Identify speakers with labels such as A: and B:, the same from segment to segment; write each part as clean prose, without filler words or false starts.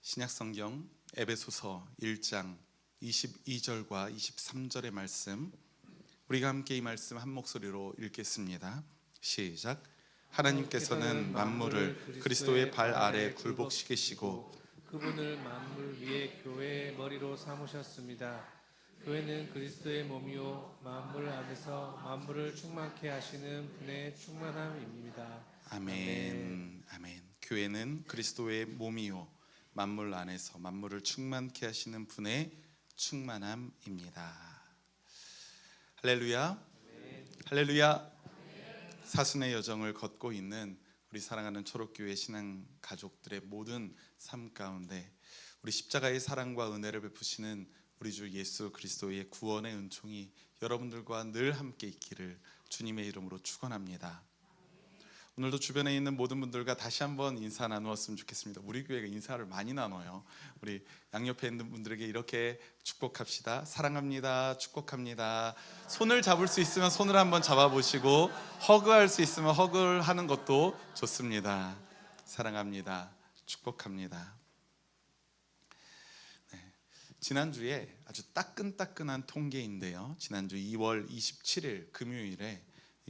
A: 신약성경 에베소서 1장 22절과 23절의 말씀, 우리가 함께 이 말씀 한 목소리로 읽겠습니다. 시작. 하나님께서는 만물을 그리스도의 발 아래 굴복시키시고
B: 그분을 만물 위에 교회의 머리로 삼으셨습니다. 교회는 그리스도의 몸이요 만물 안에서 만물을 충만케 하시는 분의 충만함입니다.
A: 아멘. 아멘. 교회는 그리스도의 몸이요 만물 안에서 만물을 충만케 하시는 분의 충만함입니다. 할렐루야. 할렐루야. 사순의 여정을 걷고 있는 우리 사랑하는 초록교회 신앙 가족들의 모든 삶 가운데 우리 십자가의 사랑과 은혜를 베푸시는 우리 주 예수 그리스도의 구원의 은총이 여러분들과 늘 함께 있기를 주님의 이름으로 축원합니다. 오늘도 주변에 있는 모든 분들과 다시 한번 인사 나누었으면 좋겠습니다. 우리 교회가 인사를 많이 나눠요. 우리 양옆에 있는 분들에게 이렇게 축복합시다. 사랑합니다. 축복합니다. 손을 잡을 수 있으면 손을 한번 잡아보시고, 허그할 수 있으면 허그를 하는 것도 좋습니다. 사랑합니다. 축복합니다. 지난주에 아주 따끈따끈한 통계인데요, 지난주 2월 27일 금요일에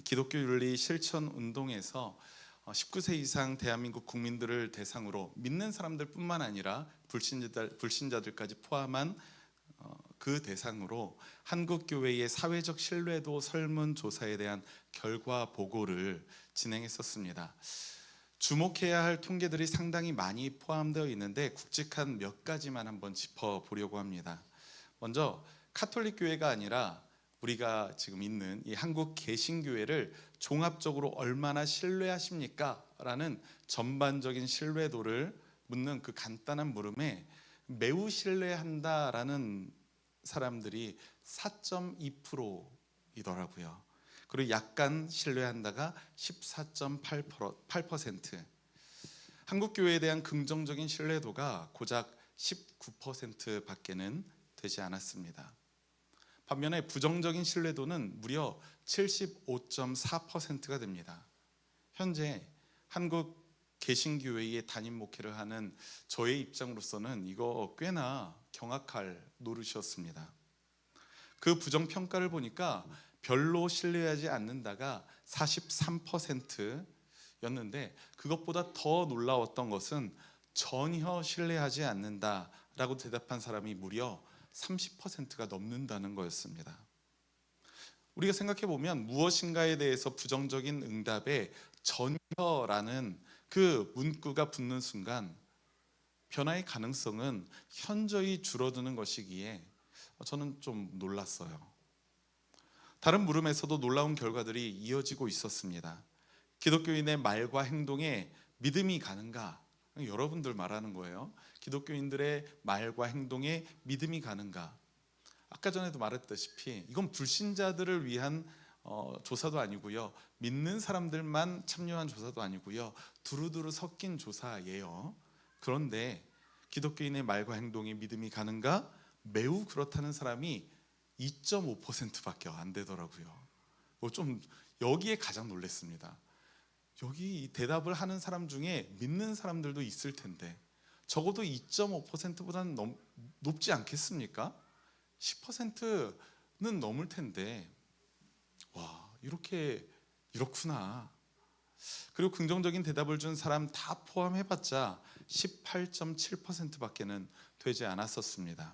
A: 기독교 윤리 실천 운동에서 19세 이상 대한민국 국민들을 대상으로 믿는 사람들 뿐만 아니라 불신자들까지 포함한 그 대상으로 한국교회의 사회적 신뢰도 설문조사에 대한 결과 보고를 진행했었습니다. 주목해야 할 통계들이 상당히 많이 포함되어 있는데 굵직한 몇 가지만 한번 짚어보려고 합니다. 먼저 카톨릭 교회가 아니라 우리가 지금 있는 이 한국 개신교회를 종합적으로 얼마나 신뢰하십니까? 라는 전반적인 신뢰도를 묻는 그 간단한 물음에 매우 신뢰한다라는 사람들이 4.2%이더라고요. 그리고 약간 신뢰한다가 14.8%. 한국교회에 대한 긍정적인 신뢰도가 고작 19%밖에는 되지 않았습니다. 반면에 부정적인 신뢰도는 무려 75.4%가 됩니다. 현재 한국 개신교회의 담임 목회를 하는 저의 입장으로서는 이거 꽤나 경악할 노릇이었습니다. 그 부정평가를 보니까 별로 신뢰하지 않는다가 43%였는데 그것보다 더 놀라웠던 것은 전혀 신뢰하지 않는다라고 대답한 사람이 무려 30%가 넘는다는 거였습니다. 우리가 생각해 보면 무엇인가에 대해서 부정적인 응답에 전혀라는 그 문구가 붙는 순간 변화의 가능성은 현저히 줄어드는 것이기에 저는 좀 놀랐어요. 다른 물음에서도 놀라운 결과들이 이어지고 있었습니다. 기독교인의 말과 행동에 믿음이 가는가? 여러분들 말하는 거예요. 기독교인들의 말과 행동에 믿음이 가는가? 아까 전에도 말했다시피 이건 불신자들을 위한 조사도 아니고요, 믿는 사람들만 참여한 조사도 아니고요, 두루두루 섞인 조사예요. 그런데 기독교인의 말과 행동에 믿음이 가는가? 매우 그렇다는 사람이 2.5%밖에 안 되더라고요. 좀 여기에 가장 놀랐습니다. 여기 대답을 하는 사람 중에 믿는 사람들도 있을 텐데 적어도 2.5%보다는 높지 않겠습니까? 10%는 넘을 텐데, 와, 이렇구나. 그리고 긍정적인 대답을 준 사람 다 포함해봤자 18.7%밖에는 되지 않았었습니다.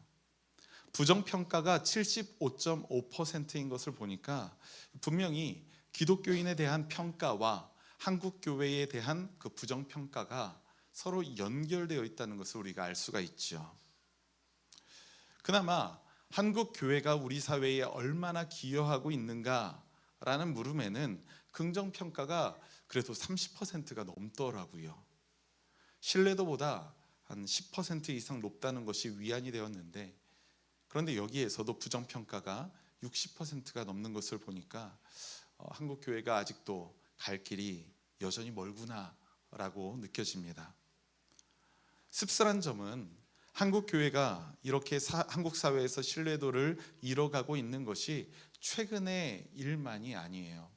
A: 부정평가가 75.5%인 것을 보니까 분명히 기독교인에 대한 평가와 한국교회에 대한 그 부정평가가 서로 연결되어 있다는 것을 우리가 알 수가 있죠. 그나마 한국교회가 우리 사회에 얼마나 기여하고 있는가라는 물음에는 긍정평가가 그래도 30%가 넘더라고요. 신뢰도보다 한 10% 이상 높다는 것이 위안이 되었는데, 그런데 여기에서도 부정평가가 60%가 넘는 것을 보니까 한국교회가 아직도 갈 길이 여전히 멀구나라고 느껴집니다. 씁쓸한 점은 한국교회가 이렇게 한국 사회에서 신뢰도를 잃어가고 있는 것이 최근의 일만이 아니에요.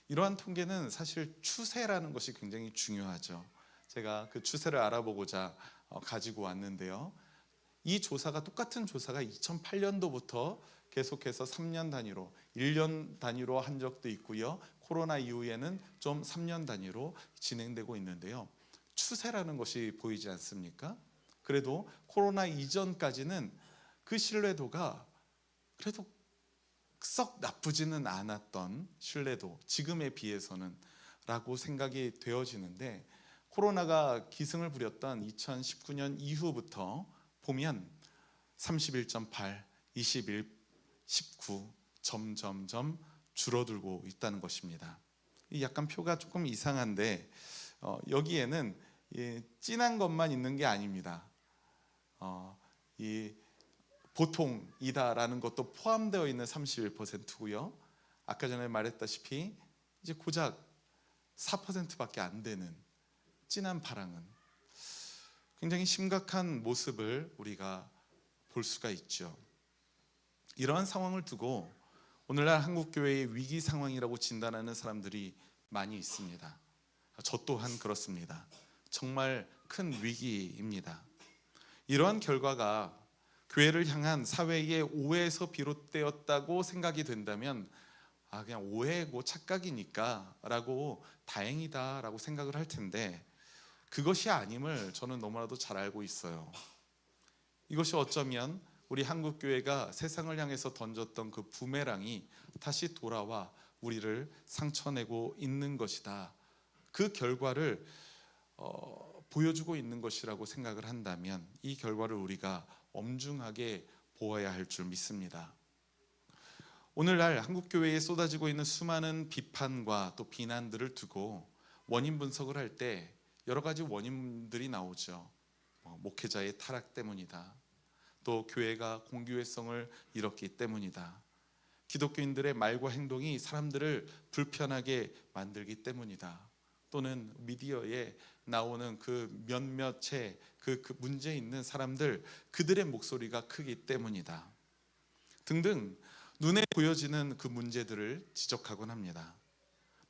A: 이러한 통계는 사실 추세라는 것이 굉장히 중요하죠. 제가 그 추세를 알아보고자 가지고 왔는데요. 이 조사가 똑같은 조사가 2008년도부터 계속해서 3년 단위로 1년 단위로 한 적도 있고요. 코로나 이후에는 좀 3년 단위로 진행되고 있는데요. 추세라는 것이 보이지 않습니까? 그래도 코로나 이전까지는 그 신뢰도가 그래도 썩 나쁘지는 않았던 신뢰도, 지금에 비해서는 라고 생각이 되어지는데, 코로나가 기승을 부렸던 2019년 이후부터 보면 31.8, 21, 19 점점점 줄어들고 있다는 것입니다. 이 약간 표가 조금 이상한데 여기에는 진한 것만 있는 게 아닙니다. 이 보통이다라는 것도 포함되어 있는 31%고요. 아까 전에 말했다시피 이제 고작 4%밖에 안 되는 진한 파랑은 굉장히 심각한 모습을 우리가 볼 수가 있죠. 이러한 상황을 두고 오늘날 한국교회의 위기 상황이라고 진단하는 사람들이 많이 있습니다. 저 또한 그렇습니다. 정말 큰 위기입니다. 이러한 결과가 교회를 향한 사회의 오해에서 비롯되었다고 생각이 된다면 그냥 오해고 착각이니까 라고 다행이다 라고 생각을 할 텐데, 그것이 아님을 저는 너무나도 잘 알고 있어요. 이것이 어쩌면 우리 한국교회가 세상을 향해서 던졌던 그 부메랑이 다시 돌아와 우리를 상처내고 있는 것이다. 그 결과를 보여주고 있는 것이라고 생각을 한다면 이 결과를 우리가 엄중하게 보아야 할 줄 믿습니다. 오늘날 한국교회에 쏟아지고 있는 수많은 비판과 또 비난들을 두고 원인 분석을 할 때 여러 가지 원인들이 나오죠. 목회자의 타락 때문이다. 또 교회가 공교회성을 잃었기 때문이다. 기독교인들의 말과 행동이 사람들을 불편하게 만들기 때문이다. 또는 미디어에 나오는 그 몇몇의 그 문제 있는 사람들, 그들의 목소리가 크기 때문이다. 등등 눈에 보여지는 그 문제들을 지적하곤 합니다.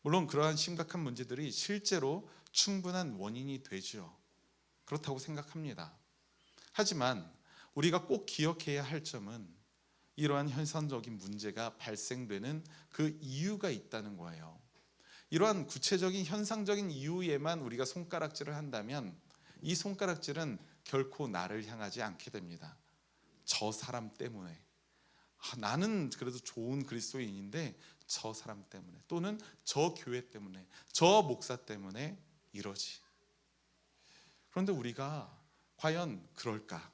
A: 물론 그러한 심각한 문제들이 실제로 충분한 원인이 되죠. 그렇다고 생각합니다. 하지만 우리가 꼭 기억해야 할 점은 이러한 현상적인 문제가 발생되는 그 이유가 있다는 거예요. 이러한 구체적인 현상적인 이유에만 우리가 손가락질을 한다면 이 손가락질은 결코 나를 향하지 않게 됩니다. 저 사람 때문에, 나는 그래도 좋은 그리스도인인데 저 사람 때문에, 또는 저 교회 때문에, 저 목사 때문에 이러지. 그런데 우리가 과연 그럴까?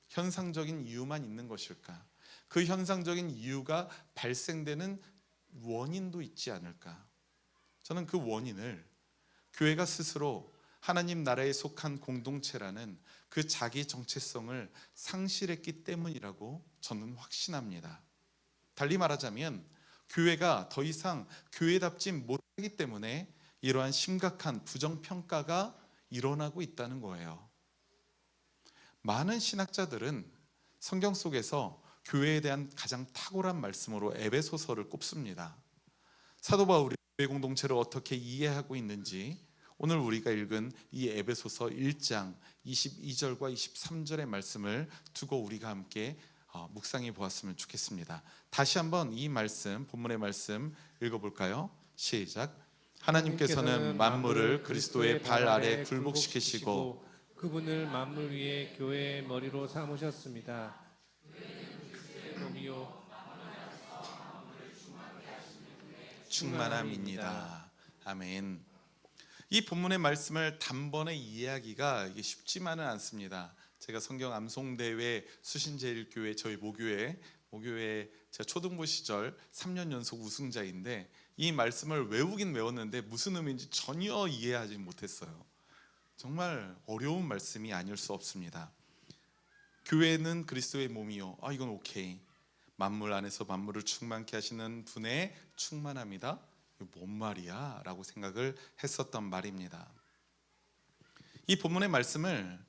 A: 현상적인 이유만 있는 것일까? 그 현상적인 이유가 발생되는 원인도 있지 않을까? 저는 그 원인을 교회가 스스로 하나님 나라에 속한 공동체라는 그 자기 정체성을 상실했기 때문이라고 저는 확신합니다. 달리 말하자면 교회가 더 이상 교회답지 못하기 때문에 이러한 심각한 부정평가가 일어나고 있다는 거예요. 많은 신학자들은 성경 속에서 교회에 대한 가장 탁월한 말씀으로 에베소서를 꼽습니다. 사도 바울이 교회 공동체를 어떻게 이해하고 있는지 오늘 우리가 읽은 이 에베소서 1장 22절과 23절의 말씀을 두고 우리가 함께 묵상해 보았으면 좋겠습니다. 다시 한번 이 말씀, 본문의 말씀 읽어볼까요? 시작. 하나님께서는 만물을 그리스도의 발 아래 굴복시키시고
B: 그분을 만물 위에 교회의 머리로 삼으셨습니다. 몸이요
A: 충만함입니다. 아멘. 이 본문의 말씀을 단번에 이해하기가 이게 쉽지만은 않습니다. 제가 성경 암송대회 수신제일교회 저희 모교회 제가 초등부 시절 3년 연속 우승자인데 이 말씀을 외우긴 외웠는데 무슨 의미인지 전혀 이해하지 못했어요. 정말 어려운 말씀이 아닐 수 없습니다. 교회는 그리스도의 몸이요. 이건 오케이. 만물 안에서 만물을 충만케 하시는 분의 충만합니다. 뭔 말이야? 라고 생각을 했었던 말입니다. 이 본문의 말씀을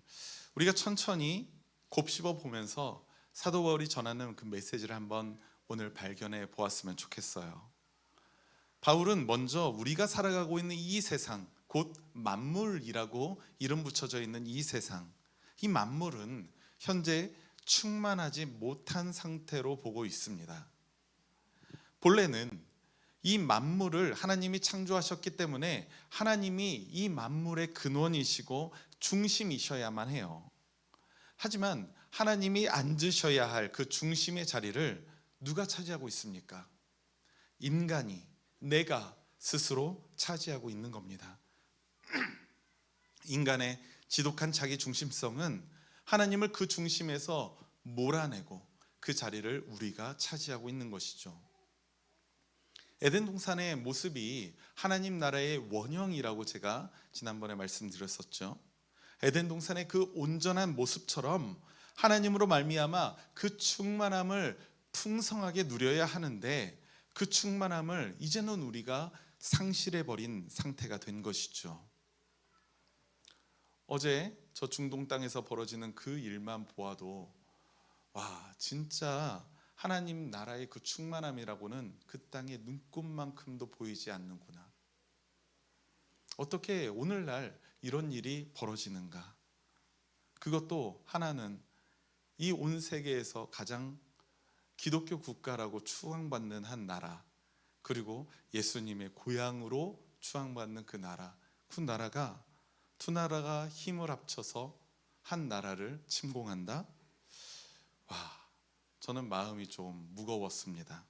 A: 우리가 천천히 곱씹어 보면서 사도 바울이 전하는 그 메시지를 한번 오늘 발견해 보았으면 좋겠어요. 바울은 먼저 우리가 살아가고 있는 이 세상, 곧 만물이라고 이름 붙여져 있는 이 세상, 이 만물은 현재 충만하지 못한 상태로 보고 있습니다. 본래는 이 만물을 하나님이 창조하셨기 때문에 하나님이 이 만물의 근원이시고 중심이셔야만 해요. 하지만 하나님이 앉으셔야 할 그 중심의 자리를 누가 차지하고 있습니까? 인간이, 내가 스스로 차지하고 있는 겁니다. 인간의 지독한 자기 중심성은 하나님을 그 중심에서 몰아내고 그 자리를 우리가 차지하고 있는 것이죠. 에덴 동산의 모습이 하나님 나라의 원형이라고 제가 지난번에 말씀드렸었죠. 에덴 동산의 그 온전한 모습처럼 하나님으로 말미암아 그 충만함을 풍성하게 누려야 하는데, 그 충만함을 이제는 우리가 상실해 버린 상태가 된 것이죠. 어제 저 중동 땅에서 벌어지는 그 일만 보아도 와, 진짜 하나님 나라의 그 충만함이라고는 그 땅의 눈꼽만큼도 보이지 않는구나. 어떻게 오늘날 이런 일이 벌어지는가? 그것도 하나는 이 온 세계에서 가장 기독교 국가라고 추앙받는 한 나라, 그리고 예수님의 고향으로 추앙받는 그 나라, 그 나라가 두 나라가 힘을 합쳐서 한 나라를 침공한다? 와, 저는 마음이 좀 무거웠습니다.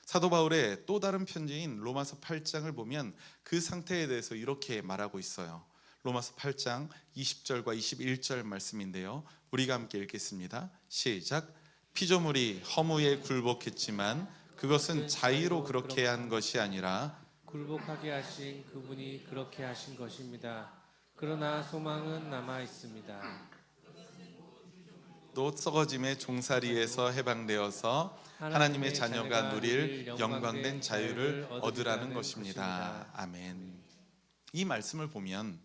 A: 사도 바울의 또 다른 편지인 로마서 8장을 보면 그 상태에 대해서 이렇게 말하고 있어요. 로마서 8장 20절과 21절 말씀인데요, 우리가 함께 읽겠습니다. 시작. 피조물이 허무에 굴복했지만 그것은 자의로 그렇게 한 것이 아니라
B: 굴복하게 하신 그분이 그렇게 하신 것입니다. 그러나 소망은 남아 있습니다.
A: 또 썩어짐의 종살이에서 해방되어서 하나님의 자녀가 누릴 영광된 자유를 얻으라는 것입니다. 아멘. 이 말씀을 보면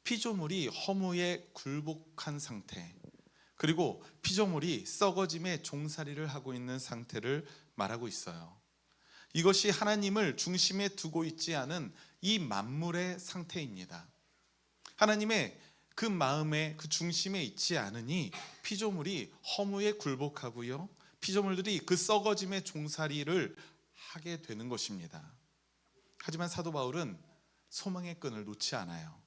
A: 피조물이 허무에 굴복한 상태, 그리고 피조물이 썩어짐의 종살이를 하고 있는 상태를 말하고 있어요. 이것이 하나님을 중심에 두고 있지 않은 이 만물의 상태입니다. 하나님의 그 마음의 그 중심에 있지 않으니 피조물이 허무에 굴복하고요, 피조물들이 그 썩어짐의 종살이를 하게 되는 것입니다. 하지만 사도 바울은 소망의 끈을 놓지 않아요.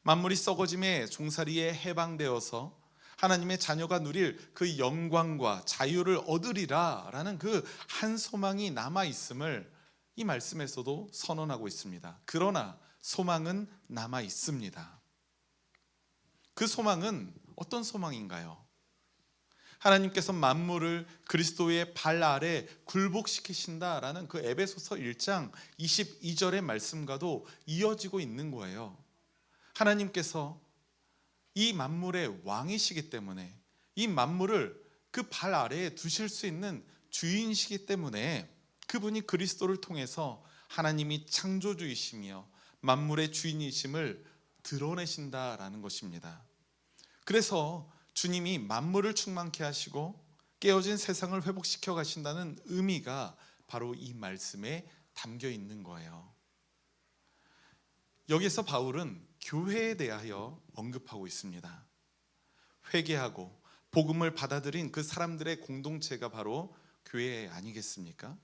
A: 만물이 썩어짐의 종살이에 해방되어서 하나님의 자녀가 누릴 그 영광과 자유를 얻으리라 라는 그 한 소망이 남아있음을 이 말씀에서도 선언하고 있습니다. 그러나 소망은 남아있습니다. 그 소망은 어떤 소망인가요? 하나님께서 만물을 그리스도의 발 아래 굴복시키신다라는 그 에베소서 1장 22절의 말씀과도 이어지고 있는 거예요. 하나님께서 이 만물의 왕이시기 때문에, 이 만물을 그 발 아래에 두실 수 있는 주인이시기 때문에 그분이 그리스도를 통해서 하나님이 창조주이시며 만물의 주인이심을 드러내신다라는 것입니다. 그래서 주님이 만물을 충만케 하시고 깨어진 세상을 회복시켜 가신다는 의미가 바로 이 말씀에 담겨 있는 거예요. 여기서 바울은 교회에 대하여 언급하고 있습니다. 회개하고 복음을 받아들인 그 사람들의 공동체가 바로 교회 아니겠습니까?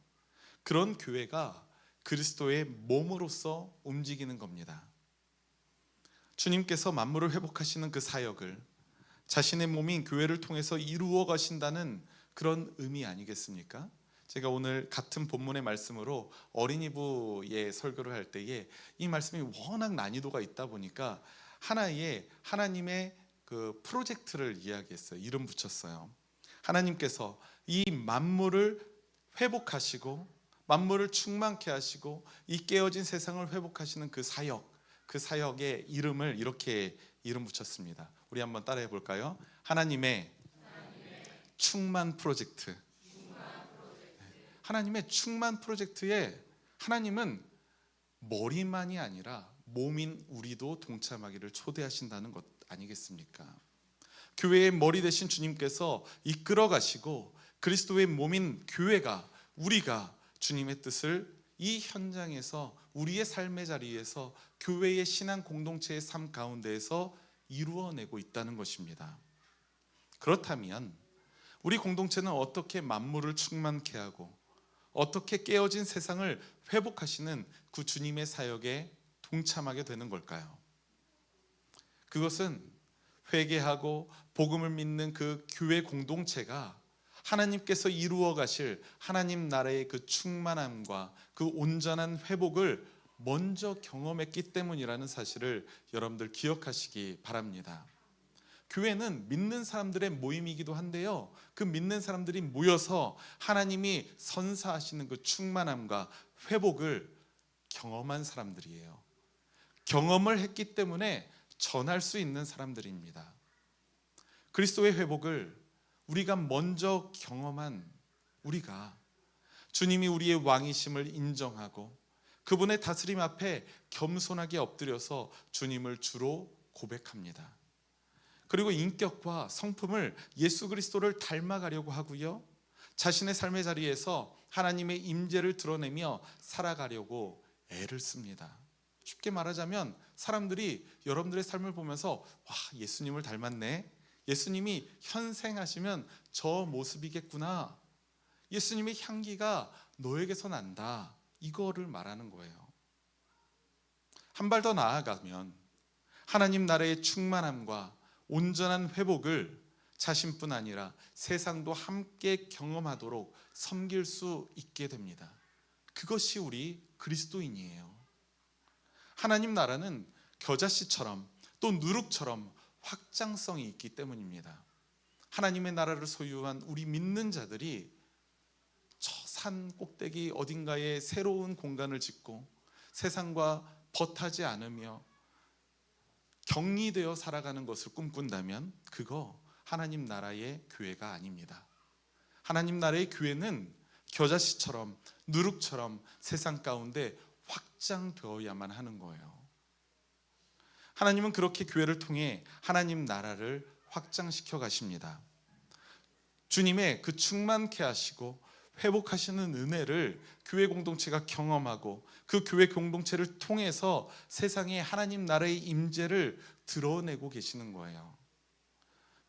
A: 그런 교회가 그리스도의 몸으로서 움직이는 겁니다. 주님께서 만물을 회복하시는 그 사역을 자신의 몸인 교회를 통해서 이루어 가신다는 그런 의미 아니겠습니까? 제가 오늘 같은 본문의 말씀으로 어린이부에 설교를 할 때에 이 말씀이 워낙 난이도가 있다 보니까 하나의 하나님의 그 프로젝트를 이야기했어요. 이름 붙였어요. 하나님께서 이 만물을 회복하시고 만물을 충만케 하시고 이 깨어진 세상을 회복하시는 그 사역, 그 사역의 이름을 이렇게 이름 붙였습니다. 우리 한번 따라해 볼까요? 하나님의 충만 프로젝트. 하나님의 충만 프로젝트에 하나님은 머리만이 아니라 몸인 우리도 동참하기를 초대하신다는 것 아니겠습니까? 교회의 머리 되신 주님께서 이끌어 가시고 그리스도의 몸인 교회가, 우리가 주님의 뜻을 이 현장에서 우리의 삶의 자리에서 교회의 신앙 공동체의 삶 가운데에서 이루어내고 있다는 것입니다. 그렇다면 우리 공동체는 어떻게 만물을 충만케 하고 어떻게 깨어진 세상을 회복하시는 그 주님의 사역에 동참하게 되는 걸까요? 그것은 회개하고 복음을 믿는 그 교회 공동체가 하나님께서 이루어 가실 하나님 나라의 그 충만함과 그 온전한 회복을 먼저 경험했기 때문이라는 사실을 여러분들 기억하시기 바랍니다. 교회는 믿는 사람들의 모임이기도 한데요, 그 믿는 사람들이 모여서 하나님이 선사하시는 그 충만함과 회복을 경험한 사람들이에요. 경험을 했기 때문에 전할 수 있는 사람들입니다. 그리스도의 회복을 우리가 먼저 경험한 우리가 주님이 우리의 왕이심을 인정하고 그분의 다스림 앞에 겸손하게 엎드려서 주님을 주로 고백합니다. 그리고 인격과 성품을 예수 그리스도를 닮아가려고 하고요, 자신의 삶의 자리에서 하나님의 임재를 드러내며 살아가려고 애를 씁니다. 쉽게 말하자면 사람들이 여러분들의 삶을 보면서 와, 예수님을 닮았네, 예수님이 현생하시면 저 모습이겠구나, 예수님의 향기가 너에게서 난다, 이거를 말하는 거예요. 한 발 더 나아가면 하나님 나라의 충만함과 온전한 회복을 자신뿐 아니라 세상도 함께 경험하도록 섬길 수 있게 됩니다. 그것이 우리 그리스도인이에요. 하나님 나라는 겨자씨처럼 또 누룩처럼 확장성이 있기 때문입니다. 하나님의 나라를 소유한 우리 믿는 자들이 저 산 꼭대기 어딘가에 새로운 공간을 짓고 세상과 벗하지 않으며 격리되어 살아가는 것을 꿈꾼다면 그거 하나님 나라의 교회가 아닙니다. 하나님 나라의 교회는 겨자씨처럼 누룩처럼 세상 가운데 확장되어야만 하는 거예요. 하나님은 그렇게 교회를 통해 하나님 나라를 확장시켜 가십니다. 주님의 그 충만케 하시고 회복하시는 은혜를 교회 공동체가 경험하고 그 교회 공동체를 통해서 세상에 하나님 나라의 임재를 드러내고 계시는 거예요.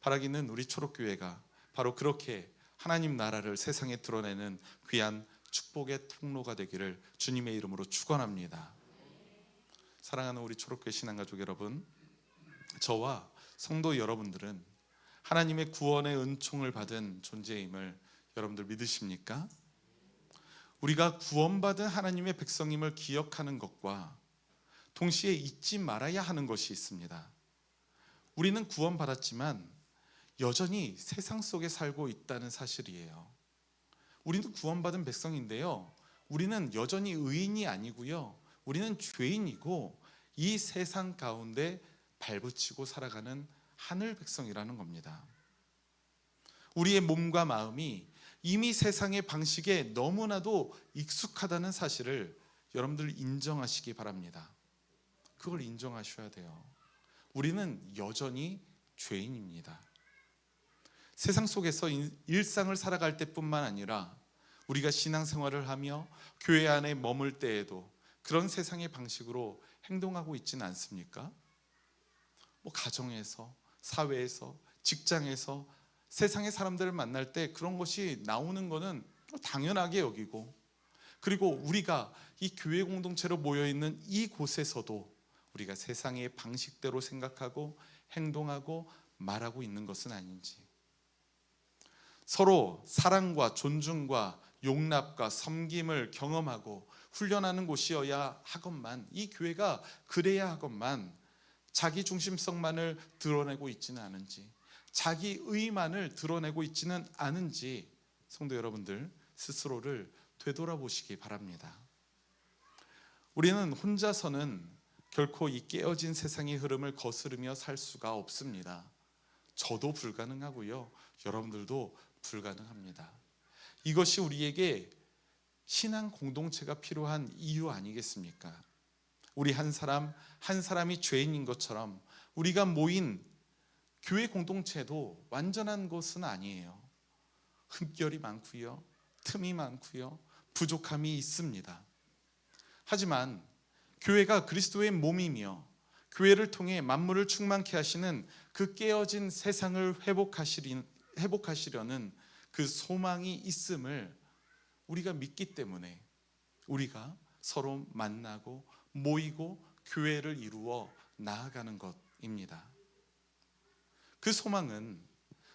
A: 바라기는 우리 초록교회가 바로 그렇게 하나님 나라를 세상에 드러내는 귀한 축복의 통로가 되기를 주님의 이름으로 축원합니다. 사랑하는 우리 초록교회 신앙가족 여러분, 저와 성도 여러분들은 하나님의 구원의 은총을 받은 존재임을 여러분들 믿으십니까? 우리가 구원받은 하나님의 백성임을 기억하는 것과 동시에 잊지 말아야 하는 것이 있습니다. 우리는 구원받았지만 여전히 세상 속에 살고 있다는 사실이에요. 우리는 구원받은 백성인데요, 우리는 여전히 의인이 아니고요, 우리는 죄인이고 이 세상 가운데 발붙이고 살아가는 하늘 백성이라는 겁니다. 우리의 몸과 마음이 이미 세상의 방식에 너무나도 익숙하다는 사실을 여러분들 인정하시기 바랍니다. 그걸 인정하셔야 돼요. 우리는 여전히 죄인입니다. 세상 속에서 일상을 살아갈 때뿐만 아니라 우리가 신앙생활을 하며 교회 안에 머물 때에도 그런 세상의 방식으로 행동하고 있지는 않습니까? 가정에서, 사회에서, 직장에서 세상의 사람들을 만날 때 그런 것이 나오는 것은 당연하게 여기고, 그리고 우리가 이 교회 공동체로 모여있는 이곳에서도 우리가 세상의 방식대로 생각하고 행동하고 말하고 있는 것은 아닌지, 서로 사랑과 존중과 용납과 섬김을 경험하고 훈련하는 곳이어야 하건만, 이 교회가 그래야 하건만 자기 중심성만을 드러내고 있지는 않은지, 자기 의만을 드러내고 있지는 않은지 성도 여러분들 스스로를 되돌아보시기 바랍니다. 우리는 혼자서는 결코 이 깨어진 세상의 흐름을 거스르며 살 수가 없습니다. 저도 불가능하고요, 여러분들도 불가능합니다. 이것이 우리에게 신앙 공동체가 필요한 이유 아니겠습니까? 우리 한 사람 한 사람이 죄인인 것처럼 우리가 모인 교회 공동체도 완전한 것은 아니에요. 흠결이 많고요, 틈이 많고요, 부족함이 있습니다. 하지만 교회가 그리스도의 몸이며 교회를 통해 만물을 충만케 하시는 그 깨어진 세상을 회복하시려는 그 소망이 있음을 우리가 믿기 때문에 우리가 서로 만나고 모이고 교회를 이루어 나아가는 것입니다. 그 소망은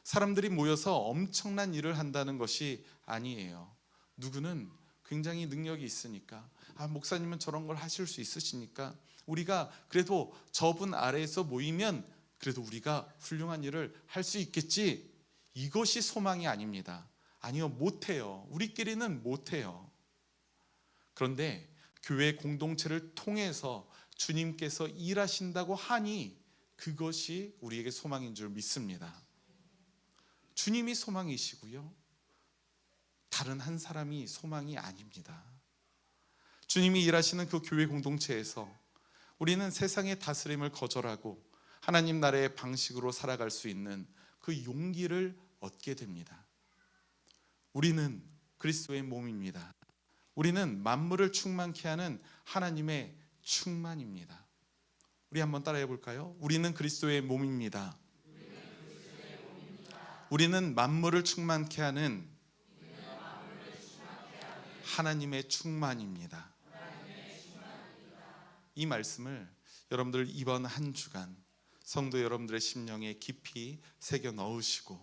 A: 사람들이 모여서 엄청난 일을 한다는 것이 아니에요. 누구는 굉장히 능력이 있으니까, 목사님은 저런 걸 하실 수 있으시니까 우리가 그래도 저분 아래에서 모이면 그래도 우리가 훌륭한 일을 할 수 있겠지, 이것이 소망이 아닙니다. 아니요, 못해요. 우리끼리는 못해요. 그런데 교회 공동체를 통해서 주님께서 일하신다고 하니 그것이 우리에게 소망인 줄 믿습니다. 주님이 소망이시고요, 다른 한 사람이 소망이 아닙니다. 주님이 일하시는 그 교회 공동체에서 우리는 세상의 다스림을 거절하고 하나님 나라의 방식으로 살아갈 수 있는 그 용기를 얻게 됩니다. 우리는 그리스도의 몸입니다. 우리는 만물을 충만케 하는 하나님의 충만입니다. 우리 한번 따라해 볼까요? 우리는 그리스도의 몸입니다. 우리는 만물을 충만케 하는 하나님의 충만입니다. 이 말씀을 여러분들 이번 한 주간 성도 여러분들의 심령에 깊이 새겨 넣으시고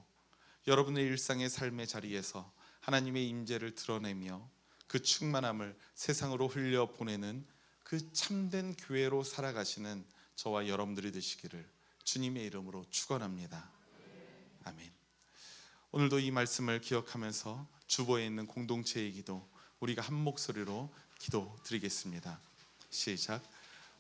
A: 여러분의 일상의 삶의 자리에서 하나님의 임재를 드러내며 그 충만함을 세상으로 흘려보내는 그 참된 교회로 살아가시는 저와 여러분들이 되시기를 주님의 이름으로 축원합니다. 아멘. 오늘도 이 말씀을 기억하면서 주보에 있는 공동체의 기도 우리가 한 목소리로 기도드리겠습니다. 시작.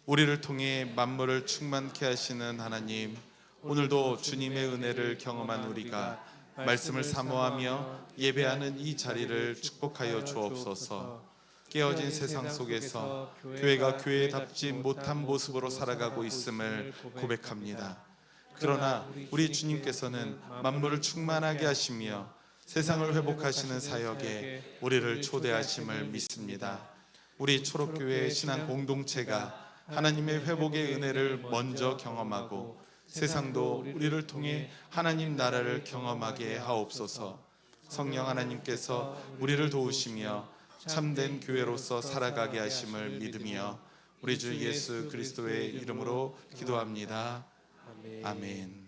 A: 우리를 통해 만물을 충만케 하시는 하나님, 오늘도 주님의 은혜를 경험한 우리가 말씀을 사모하며 예배하는 이 자리를 축복하여 주옵소서. 깨어진 세상 속에서 교회가 교회답지 못한 모습으로 살아가고 있음을 고백합니다. 그러나 우리 주님께서는 만물을 충만하게 하시며 세상을 회복하시는 사역에 우리를 초대하심을 믿습니다. 우리 초록교회 신앙 공동체가 하나님의 회복의 은혜를 먼저 경험하고 세상도 우리를 통해 하나님 나라를 경험하게 하옵소서. 성령 하나님께서 우리를 도우시며 참된 교회로서 살아가게 하심을 믿으며 우리 주 예수 그리스도의 이름으로 기도합니다. 아멘.